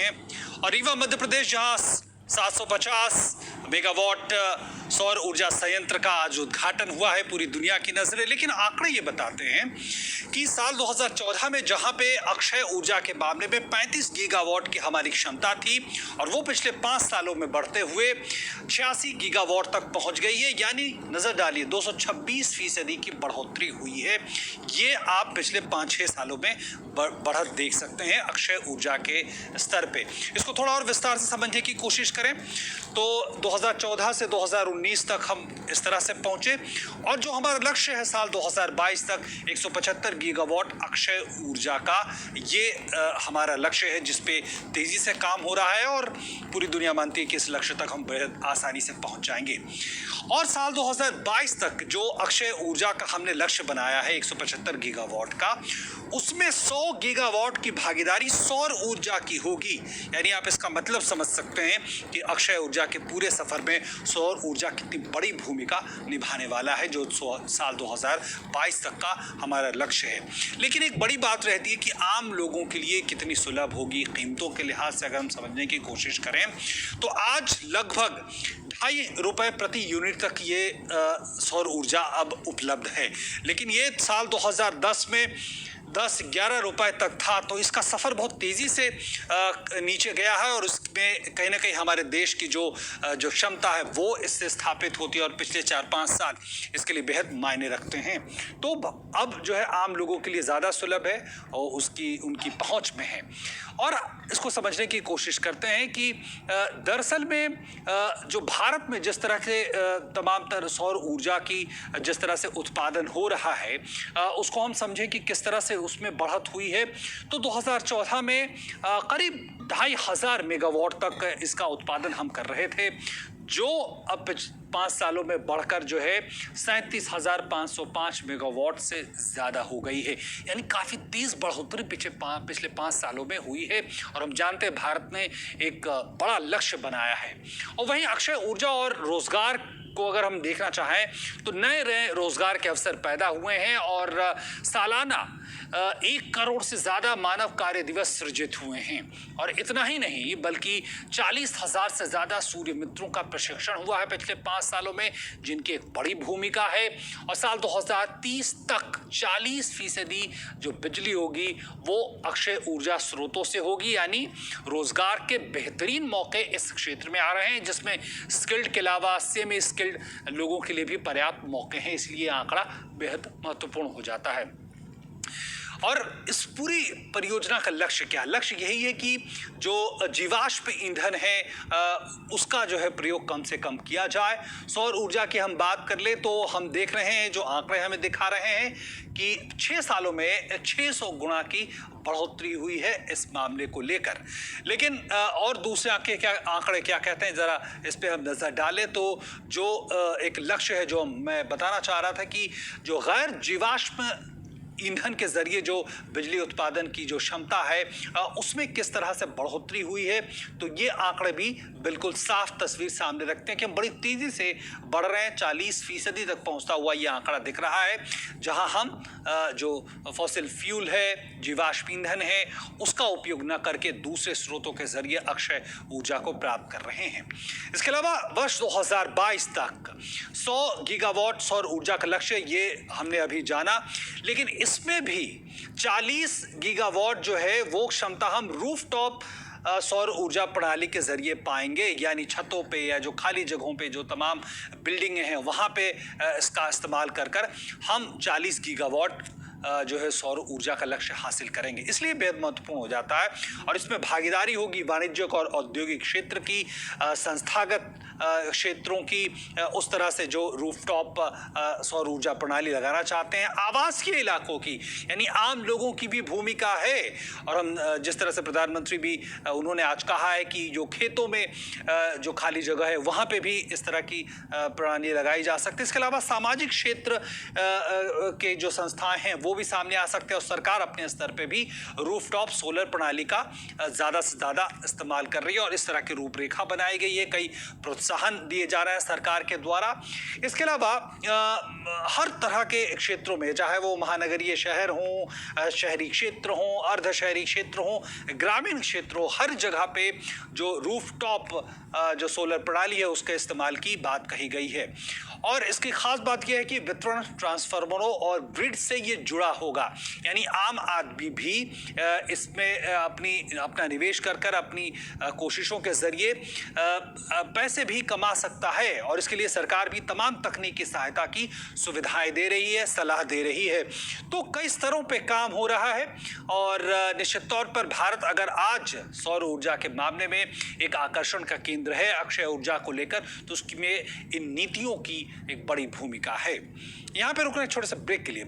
हैं। और रीवा मध्य प्रदेश जहां 750 मेगावाट सौर ऊर्जा संयंत्र का आज उद्घाटन हुआ है, पूरी दुनिया की नजरें। लेकिन आंकड़े ये बताते हैं कि साल 2014 में जहां पे अक्षय ऊर्जा के मामले में 35 गीगावाट की हमारी क्षमता थी और वो पिछले 5 सालों में बढ़ते हुए 86 गीगावाट तक पहुंच गई है। यानी नजर डालिए 226% की बढ़ोतरी हुई है। ये आप पिछले 5-6 सालों में बढ़त देख सकते हैं अक्षय ऊर्जा के स्तर पे। इसको थोड़ा और विस्तार से समझने की कोशिश करें तो 2014 से 2019 तक हम इस तरह से पहुंचे और जो हमारा लक्ष्य है साल 2022 तक 175 गीगावाट अक्षय ऊर्जा का, ये हमारा लक्ष्य है जिस पे तेजी से काम हो रहा है और पूरी दुनिया मानती है कि इस लक्ष्य तक हम बेहद आसानी से पहुंच जाएंगे। और साल 2022 तक जो अक्षय ऊर्जा का हमने लक्ष्य बनाया है 175 गीगावाट का, उसमें 100 गीगावाट की भागीदारी सौर ऊर्जा की होगी। यानी आप इसका मतलब समझ सकते हैं कि अक्षय ऊर्जा के पूरे सफर में सौर ऊर्जा कितनी बड़ी भूमिका निभाने वाला है, जो साल 2022 तक का हमारा लक्ष्य है। लेकिन एक बड़ी बात रहती है कि आम लोगों के लिए कितनी सुलभ होगी। कीमतों के लिहाज से अगर हम समझने की कोशिश करें तो आज लगभग ₹2.5 प्रति यूनिट तक ये सौर ऊर्जा अब उपलब्ध है। लेकिन ये साल 2010 में 10-11 रुपए तक था, तो इसका सफ़र बहुत तेज़ी से नीचे गया है और उसमें कहीं ना कहीं हमारे देश की जो क्षमता है वो इससे स्थापित होती है और पिछले 4-5 साल इसके लिए बेहद मायने रखते हैं। तो अब जो है आम लोगों के लिए ज़्यादा सुलभ है और उनकी पहुंच में है। और इसको समझने की कोशिश करते हैं कि दरअसल में जो भारत में जिस तरह से तमाम तरह सौर ऊर्जा की जिस तरह से उत्पादन हो रहा है, उसको हम समझें कि किस तरह से उसमें बढ़त हुई है। तो 2014 में करीब 2500 मेगावाट तक इसका उत्पादन हम कर रहे थे, जो अब 5 सालों में बढ़कर जो है 37,505 मेगावाट से ज़्यादा हो गई है। यानी काफ़ी तेज़ बढ़ोतरी पिछले 5 सालों में हुई है और हम जानते हैं भारत ने एक बड़ा लक्ष्य बनाया है। और वहीं अक्षय ऊर्जा और रोज़गार को अगर हम देखना चाहें तो नए रोजगार के अवसर पैदा हुए हैं और सालाना 1 करोड़ से ज़्यादा मानव कार्य दिवस सृजित हुए हैं। और इतना ही नहीं बल्कि 40,000 से ज़्यादा सूर्य मित्रों का प्रशिक्षण हुआ है पिछले 5 सालों में, जिनकी एक बड़ी भूमिका है। और साल 2030 तक 40% जो बिजली होगी वो अक्षय ऊर्जा स्रोतों से होगी। यानी रोजगार के बेहतरीन मौके इस क्षेत्र में आ रहे हैं, जिसमें स्किल्ड के अलावा सेमी स्किल्ड लोगों के लिए भी पर्याप्त मौके हैं। इसलिए आंकड़ा बेहद महत्वपूर्ण हो जाता है। और इस पूरी परियोजना का लक्ष्य क्या है? लक्ष्य यही है कि जो जीवाश्म ईंधन है उसका जो है प्रयोग कम से कम किया जाए। सौर ऊर्जा की हम बात कर ले तो हम देख रहे हैं, जो आंकड़े हमें दिखा रहे हैं कि 6 सालों में 600 गुना की बढ़ोतरी हुई है इस मामले को लेकर। लेकिन और दूसरे आंकड़े क्या कहते हैं, ज़रा इस पे हम नज़र डालें तो जो एक लक्ष्य है जो मैं बताना चाह रहा था कि जो गैर जीवाश्म ईंधन के जरिए जो बिजली उत्पादन की जो क्षमता है उसमें किस तरह से बढ़ोतरी हुई है, तो ये आंकड़े भी बिल्कुल साफ तस्वीर सामने रखते हैं कि हम बड़ी तेजी से बढ़ रहे हैं। 40% तक पहुंचता हुआ ये आंकड़ा दिख रहा है, जहां हम जो फॉसिल फ्यूल है, जीवाश्म ईंधन है, उसका उपयोग न करके दूसरे स्रोतों के जरिए अक्षय ऊर्जा को प्राप्त कर रहे हैं। इसके अलावा वर्ष 2022 तक 100 गीगावाट सौर ऊर्जा का लक्ष्य ये हमने अभी जाना, लेकिन इसमें भी 40 गीगावाट जो है वो क्षमता हम रूफटॉप सौर ऊर्जा प्रणाली के जरिए पाएंगे। यानी छतों पे या जो खाली जगहों पे जो तमाम बिल्डिंगें हैं वहाँ पे इसका इस्तेमाल कर हम 40 गीगावाट जो है सौर ऊर्जा का लक्ष्य हासिल करेंगे। इसलिए बेहद महत्वपूर्ण हो जाता है और इसमें भागीदारी होगी वाणिज्यिक और औद्योगिक क्षेत्र की, संस्थागत क्षेत्रों की, उस तरह से जो रूफटॉप सौर ऊर्जा प्रणाली लगाना चाहते हैं, आवासीय इलाकों की, यानी आम लोगों की भी भूमिका है। और हम जिस तरह से प्रधानमंत्री भी उन्होंने आज कहा है कि जो खेतों में जो खाली जगह है वहाँ पे भी इस तरह की प्रणाली लगाई जा सकती है। इसके अलावा सामाजिक क्षेत्र के जो संस्थाएं हैं वो भी सामने आ सकते हैं और सरकार अपने स्तर पे भी रूफटॉप सोलर प्रणाली का ज़्यादा से ज़्यादा इस्तेमाल कर रही है और इस तरह की रूपरेखा बनाई गई है, कई प्रोत्साहन दिए जा रहे हैं सरकार के द्वारा। इसके अलावा हर तरह के क्षेत्रों में, चाहे वो महानगरीय शहर हों, शहरी क्षेत्र हों, अर्ध शहरी क्षेत्र हों, ग्रामीण क्षेत्र हो, हर जगह पे जो रूफटॉप जो सोलर प्रणाली है उसके इस्तेमाल की बात कही गई है। और इसकी खास बात यह है कि वितरण ट्रांसफार्मरों और ग्रिड से ये जुड़ा होगा, यानी आम आदमी भी इसमें अपना निवेश कर अपनी कोशिशों के जरिए पैसे भी कमा सकता है और इसके लिए सरकार भी तमाम तकनीकी सहायता की सुविधाएं दे रही है, सलाह दे रही है। तो कई स्तरों पे काम हो रहा है और निश्चित तौर पर भारत अगर आज सौर ऊर्जा के मामले में एक आकर्षण का केंद्र है अक्षय ऊर्जा को लेकर, तो उसमें इन नीतियों की एक बड़ी भूमिका है। यहां पे रुकना एक छोटे से ब्रेक के लिए।